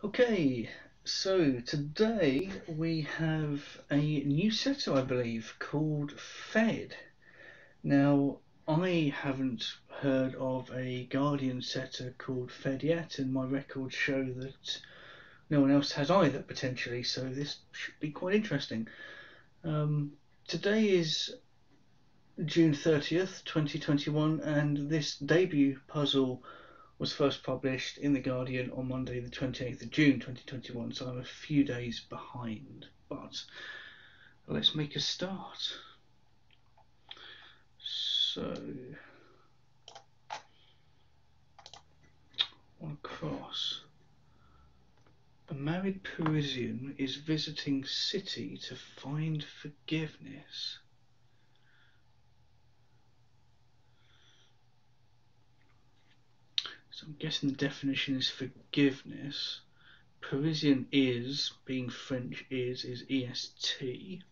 Okay, so today we have a new setter, I believe, called Fed. Now, I haven't heard of a Guardian setter called Fed yet, and my records show that no one else has either, potentially, so this should be quite interesting. Today is June 30th, 2021, and this debut puzzle was first published in The Guardian on Monday the 28th of June 2021, so I'm a few days behind, but let's make a start. So, on cross. A married Parisian is visiting city to find forgiveness. So I'm guessing the definition is forgiveness. Parisian is, being French is EST.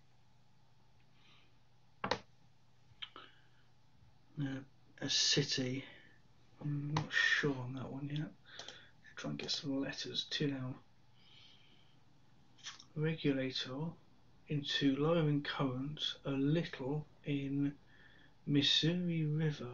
A city, I'm not sure on that one yet. Try and get some letters too now. Regulator into lowering current a little in Missouri River.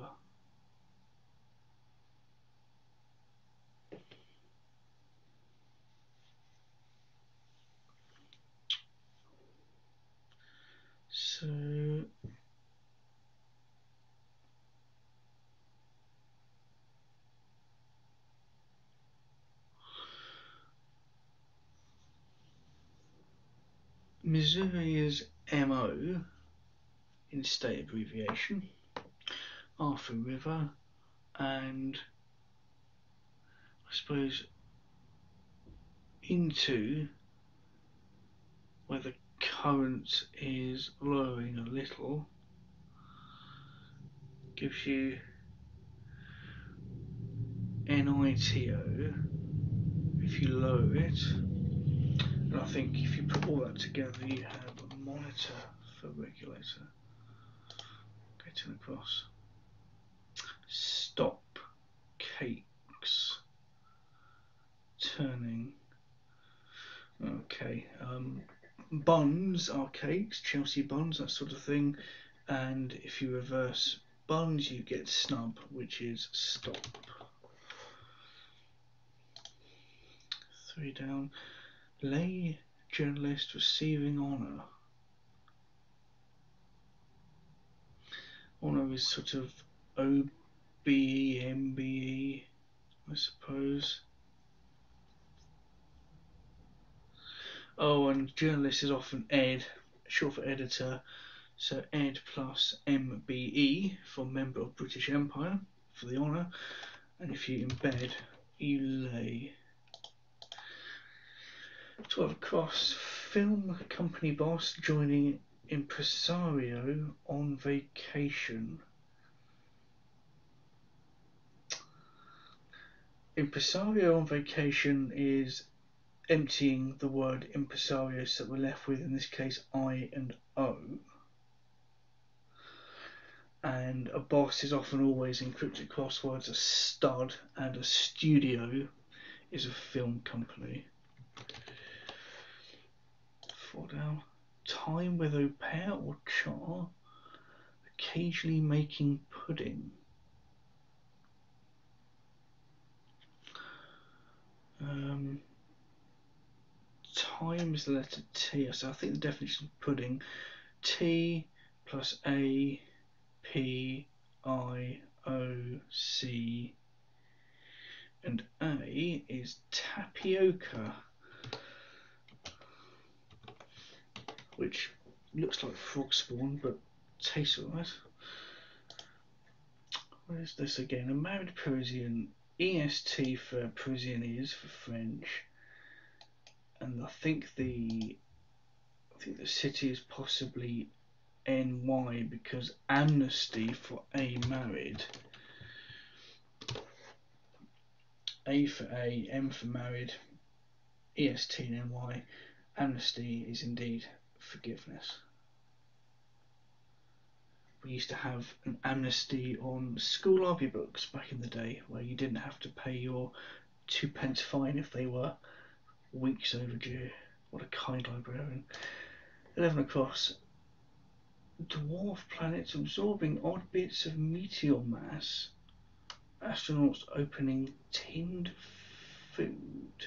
So Missouri is MO in state abbreviation, Arthur River, and I suppose into where the current is lowering a little gives you NITO if you lower it, and I think if you put all that together you have a monitor for regulator. Getting across. Stop cakes turning. Okay, buns are cakes, Chelsea buns, that sort of thing, and if you reverse buns you get snub, which is stop. 3 down. Lay journalist receiving honour. Honour is sort of OBE, MBE, I suppose. Oh, and journalist is often ed, short for editor, so ed plus MBE for member of British Empire for the honour, and if you embed, you lay. 12 across. Film company boss joining impresario on vacation. Impresario on vacation is emptying the word impresario, so we're left with, in this case, I and O. And a boss is often always in cryptic crosswords a stud, and a studio is a film company. 4 down. Time with au pair or char, occasionally making pudding. Time is the letter T, so I think the definition of pudding, T plus A, P, I, O, C, and A is tapioca, which looks like frog spawn but tastes alright. What is this again? A married Parisian, EST for Parisian is for French, and I think the city is possibly NY because amnesty for a married. A for A, M for married, EST and NY. Amnesty is indeed forgiveness. We used to have an amnesty on school library books back in the day where you didn't have to pay your 2 pence fine if they were Weeks overdue. What a kind librarian. 11 across. Dwarf planets absorbing odd bits of meteor mass. Astronauts opening tinned food.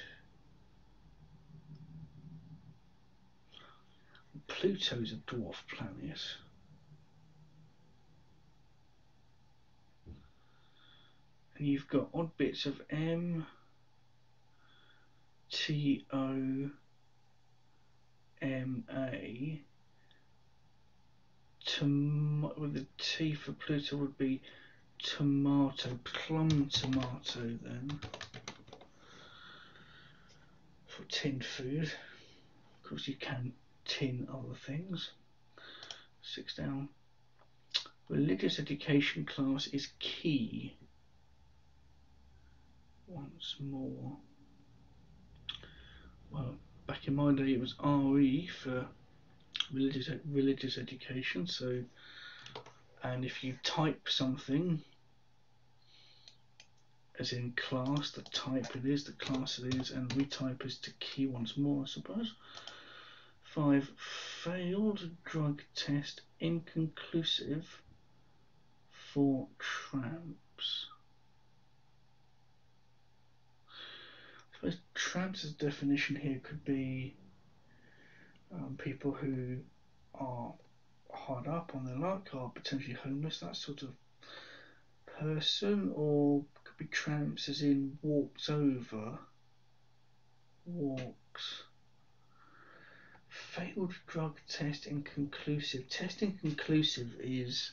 Pluto's a dwarf planet. And you've got odd bits of M, T, O, M, A. With the T for Pluto would be tomato, plum tomato then. For tinned food. Of course you can tin other things. 6 down. Religious education class is key. Once more. Well, back in my day it was RE for religious education, so, and if you type something as in class, the type it is, the class it is, and retype is to key once more, I suppose. 5 failed drug test inconclusive for tramps. I suppose tramps' definition here could be people who are hard up on their luck, are potentially homeless, that sort of person, or could be tramps as in walks over. Walks. Failed drug test inconclusive. Test inconclusive is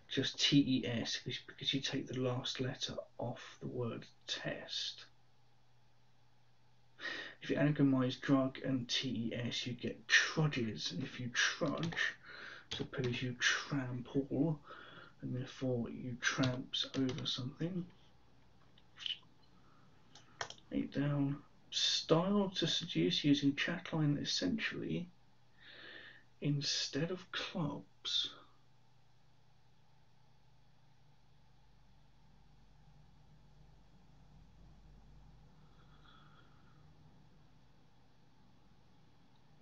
just TES because you take the last letter off the word test. If you anagramize drug and TES, you get trudges, and if you trudge, suppose you trample, and therefore you tramps over something. 8 down. Style to seduce using chatline essentially instead of clubs.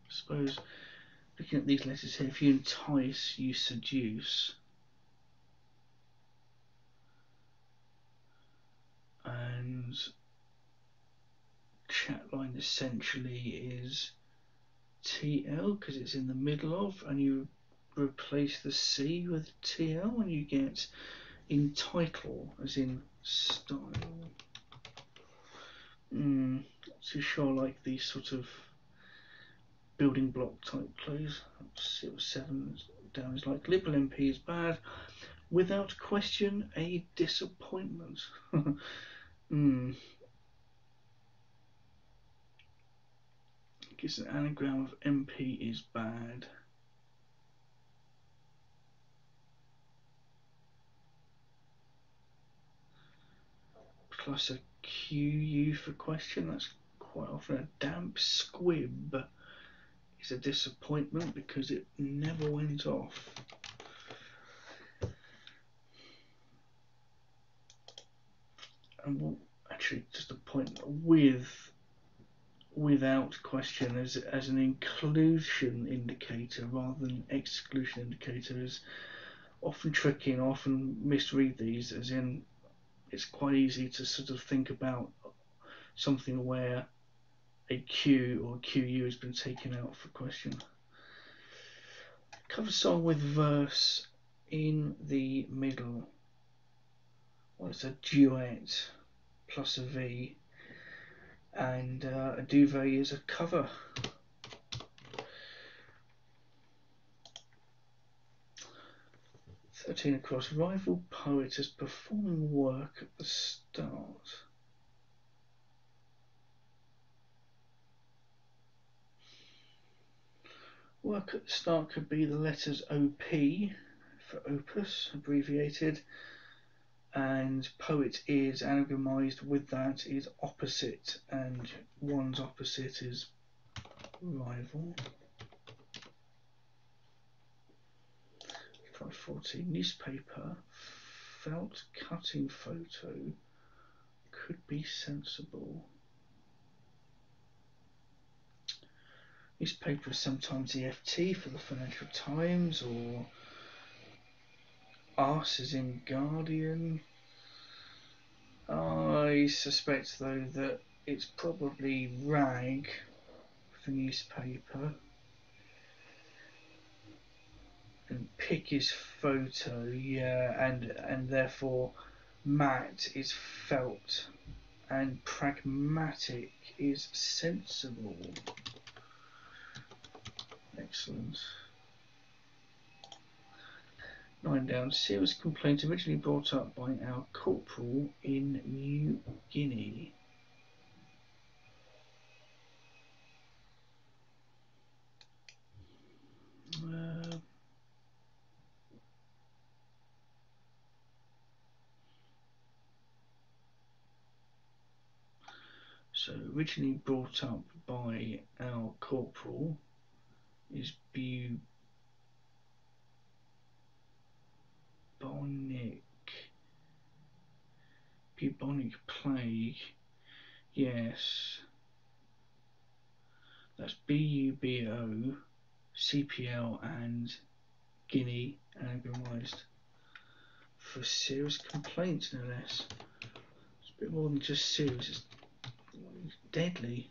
I suppose looking at these letters here, if you entice, you seduce. And chatline essentially is TL because it's in the middle of, and you replace the C with TL and you get entitle as in style. Not too sure I like these sort of building block type plays. Let's see what 7 down is like. Liberal MP is bad. Without question, a disappointment. It's an anagram of MP is bad. Plus a QU for question. That's quite often a damp squib. It's a disappointment because it never went off. And we'll actually just a point without question as an inclusion indicator rather than exclusion indicator is often tricky, and often misread these as in it's quite easy to sort of think about something where a Q or QU has been taken out for question. Cover song with verse in the middle. Well, it's a duet plus a V, and a duvet is a cover. "13 across. Rival poet is performing work at the start." Work at the start could be the letters OP for opus, abbreviated, and poet is anagramized with that is opposite, and one's opposite is rival. 540. Newspaper felt cutting photo could be sensible. Newspaper is sometimes EFT for the Financial Times, or Us as in Guardian. I suspect though that it's probably rag for newspaper. And pick is photo, yeah, and therefore mat is felt, and pragmatic is sensible. Excellent. 9 down. Serious complaint originally brought up by our corporal in New Guinea. So originally brought up by our corporal is bubonic plague. Yes, that's BUBO, CPL and Guinea anagrammized for serious complaints, no less. It's a bit more than just serious, it's deadly.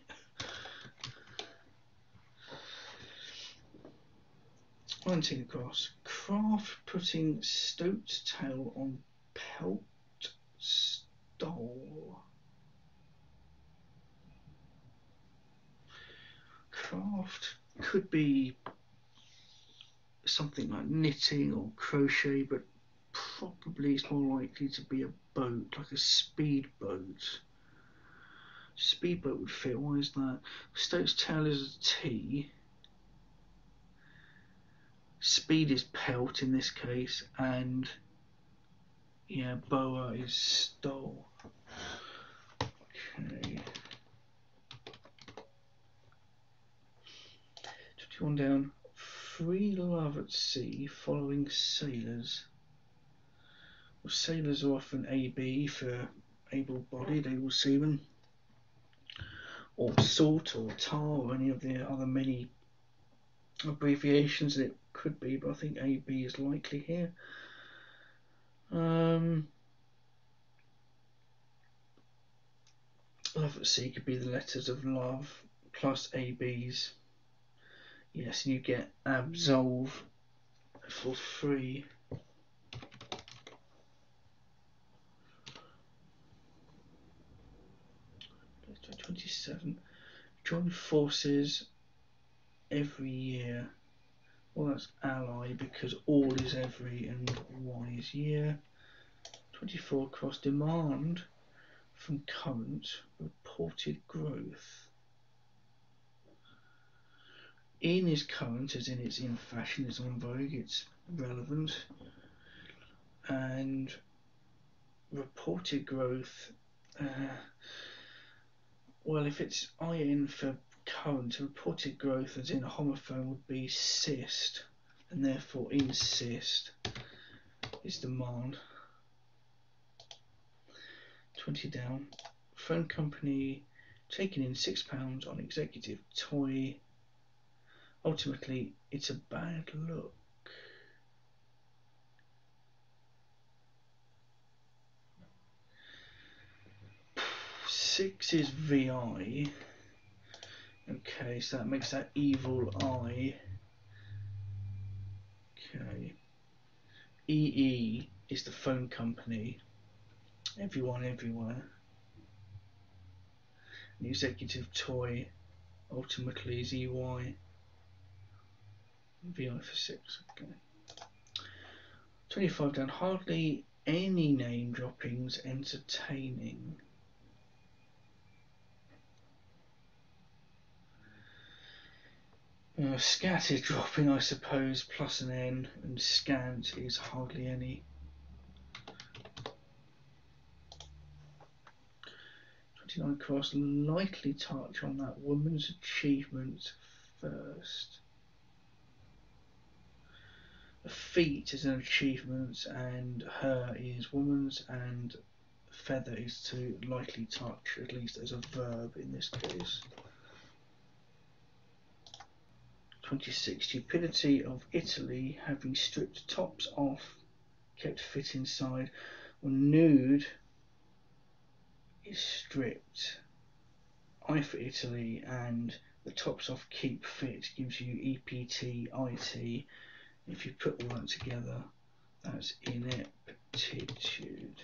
Hunting across. Craft putting stoat tail on pelt stole. Craft could be something like knitting or crochet, but probably it's more likely to be a boat, like a speedboat. Speedboat would fit. Why is that? Stoat's tail is a T. Speed is pelt in this case, and yeah, boa is stole. Okay. 21 down. Free love at sea following sailors. Well, sailors are often AB for able-bodied, able seamen, or SALT or TAR, or any of the other many abbreviations that it could be, but I think AB is likely here. Love at sea could be the letters of love plus ABs. Yes, and you get absolve for free. Page 27. Join forces every year. Well, that's ally because all is every and one is year. 24. Cross demand from current reported growth. In is current, as in it's in fashion, it's on vogue, it's relevant. And reported growth, well, if it's IN for current, reported growth as in a homophone would be cyst, and therefore insist is demand. 20 down. Phone company taking in £6 on executive toy. Ultimately, it's a bad look. Six is VI. Okay, so that makes that evil eye. Okay. EE is the phone company. Everyone, everywhere. The executive toy ultimately is EY. VI for 6. Okay. 25 down. Hardly any name droppings entertaining. Scat is dropping, I suppose, plus an N, and scant is hardly any. 29 cross, lightly touch on that woman's achievement first. A feat is an achievement, and her is woman's, and feather is to lightly touch, at least as a verb in this case. 26. Stupidity of Italy, having stripped tops off, kept fit inside. When nude is stripped. I for Italy and the tops off keep fit gives you EPT, IT. If you put all that together, that's ineptitude.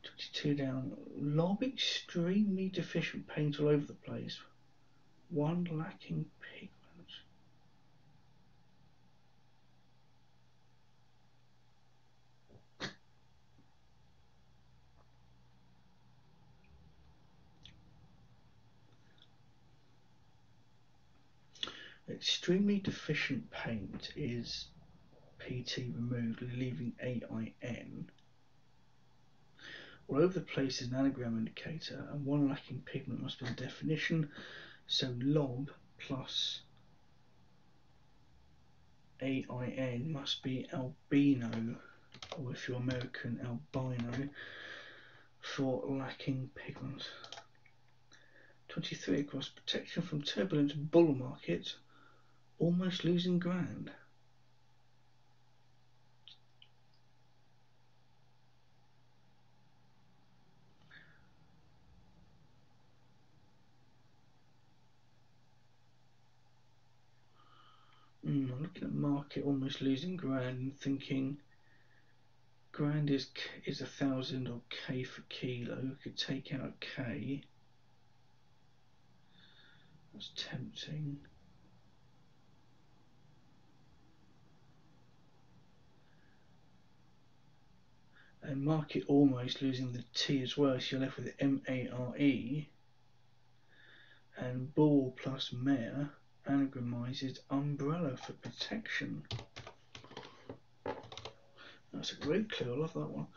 22 down. Lob extremely deficient paint all over the place. 1 lacking pigment. Extremely deficient paint is PT removed, leaving AIN. All over the place is an anagram indicator, and 1 lacking pigment must be the definition. So lob plus AIN must be albino, or if you're American, albino, for lacking pigment. 23 across. Protection from turbulent bull market, almost losing ground. I'm looking at market almost losing ground and thinking grand is 1,000 or K for kilo. We could take out K. That's tempting. And market almost losing the T as well, so you're left with MARE. And bull plus mare anagramizes umbrella for protection. That's a great clue, I love that one.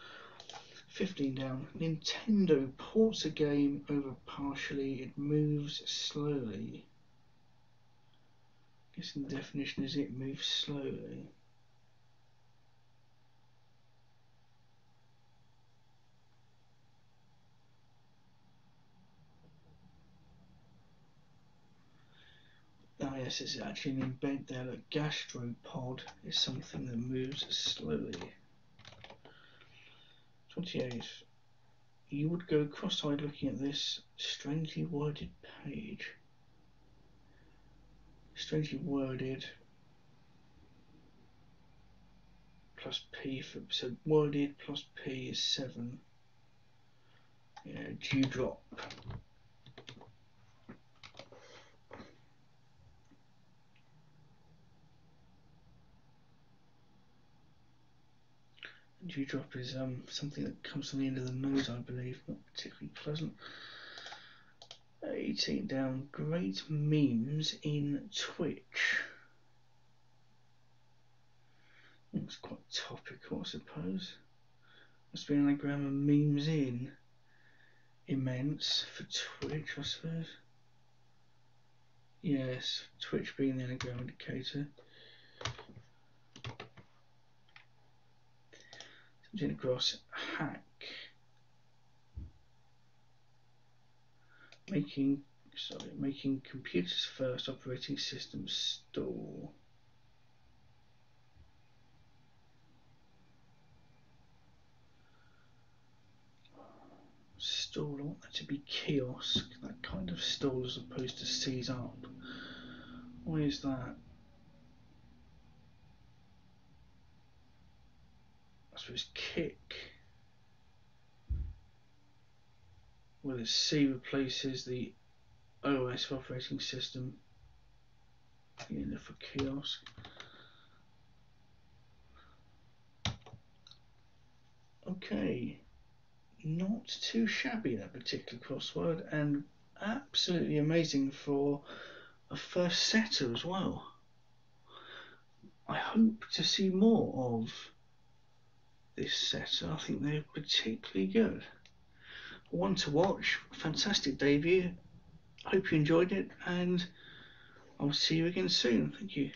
15 down. Nintendo ports a game over partially, it moves slowly. Guessing the definition is it moves slowly. Oh yes, it's actually an embed there. Look, gastropod is something that moves slowly. 28. You would go cross-eyed looking at this strangely worded page. Strangely worded plus P for, so worded plus P is 7. Yeah, dewdrop. Dewdrop is something that comes from the end of the nose, I believe, not particularly pleasant. 18 down. Great memes in Twitch. It's quite topical, I suppose. Must be an anagram of memes in. Immense for Twitch, I suppose. Yes, Twitch being the anagram indicator. Something across. Hack. Making computers first, operating systems stall. Stall, I want that to be kiosk, that kind of stall as opposed to seize up. Why is that? I suppose kick. Well, the C replaces the OS operating system. In for kiosk. Okay, not too shabby, that particular crossword, and absolutely amazing for a first setter as well. I hope to see more of this setter. I think they're particularly good. One to watch, fantastic debut. Hope you enjoyed it, and I'll see you again soon. Thank you.